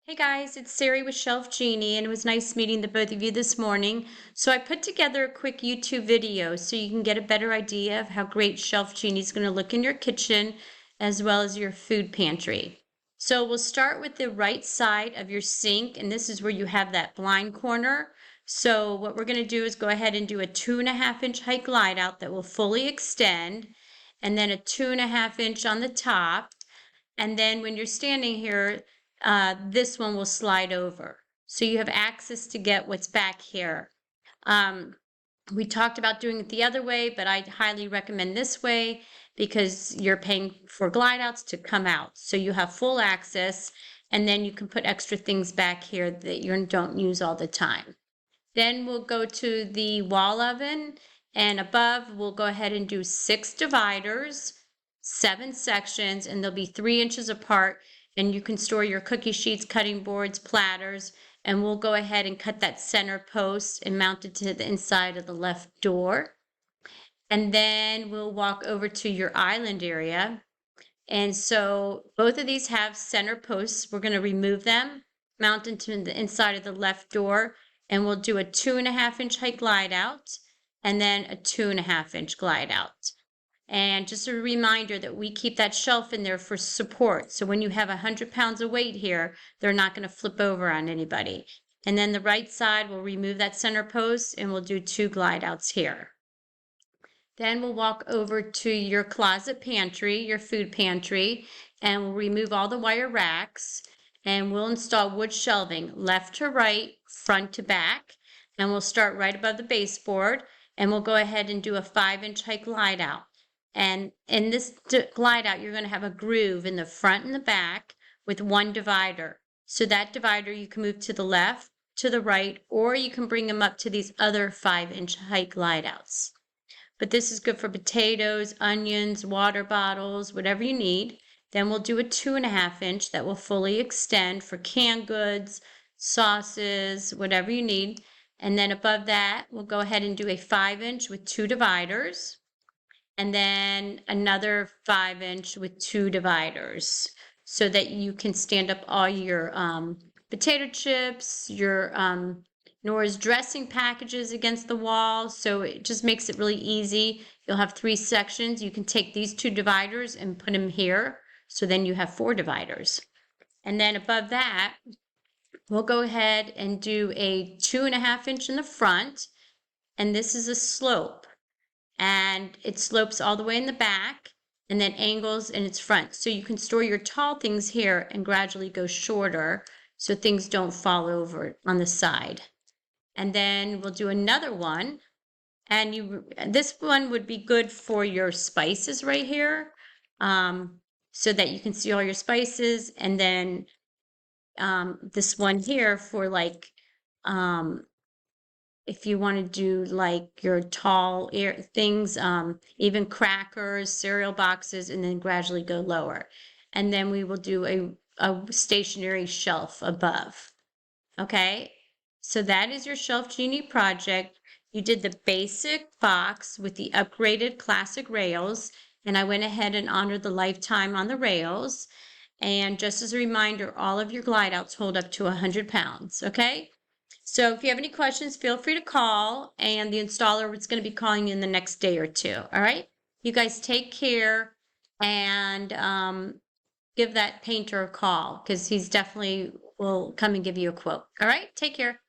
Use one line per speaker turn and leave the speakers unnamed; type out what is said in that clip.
Hey guys, it's Sari with Shelf Genie, and it was nice meeting the both of you this morning. So I put together a quick YouTube video so you can get a better idea of how great Shelf Genie is going to look in your kitchen as well as your food pantry. So we'll start with the right side of your sink, and this is where you have that blind corner. So what we're going to do is go ahead and do a 2.5 inch height glide out that will fully extend, and then a 2.5 inch on the top. And then when you're standing here, this one will slide over. So you have access to get what's back here. We talked about doing it the other way, but I highly recommend this way because you're paying for glide outs to come out. So you have full access, and then you can put extra things back here that you don't use all the time. Then we'll go to the wall oven, and above we'll go ahead and do 6 dividers, 7 sections, and they'll be 3 inches apart, and you can store your cookie sheets, cutting boards, platters, and we'll go ahead and cut that center post and mount it to the inside of the left door. And then we'll walk over to your island area. And so both of these have center posts. We're going to remove them, mount them to the inside of the left door, and we'll do a 2.5 inch height glide out and then a 2.5 inch glide out. And just a reminder that we keep that shelf in there for support. So when you have 100 pounds of weight here, they're not going to flip over on anybody. And then the right side, we'll remove that center post and we'll do 2 glide outs here. Then we'll walk over to your closet pantry, your food pantry, and we'll remove all the wire racks, and we'll install wood shelving left to right, front to back, and we'll start right above the baseboard, and we'll go ahead and do a 5-inch height glide out. And in this glide out, you're going to have a groove in the front and the back with 1 divider. So that divider you can move to the left, to the right, or you can bring them up to these other 5-inch height glide outs. But this is good for potatoes, onions, water bottles, whatever you need. Then we'll do a 2.5 inch that will fully extend for canned goods, sauces, whatever you need. And then above that, we'll go ahead and do a 5-inch with 2 dividers. And then another 5-inch with 2 dividers so that you can stand up all your potato chips, your Nora's dressing packages against the wall. So it just makes it really easy. You'll have 3 sections. You can take these 2 dividers and put them here. So then you have 4 dividers. And then above that, we'll go ahead and do a 2.5 inch in the front. And this is a slope. And it slopes all the way in the back and then angles in its front. So you can store your tall things here and gradually go shorter so things don't fall over on the side. And then we'll do another one. And this one would be good for your spices right here, so that you can see all your spices. And then this one here for like, if you want to do like your tall things, even crackers, cereal boxes, and then gradually go lower. And then we will do a stationary shelf above. Okay, so that is your Shelf Genie project. You did the basic box with the upgraded classic rails, and I went ahead and honored the lifetime on the rails. And just as a reminder, all of your glide outs hold up to 100 pounds, okay? So if you have any questions, feel free to call, and the installer is going to be calling you in the next day or 2, all right? You guys take care, and give that painter a call because he's definitely will come and give you a quote. All right, take care.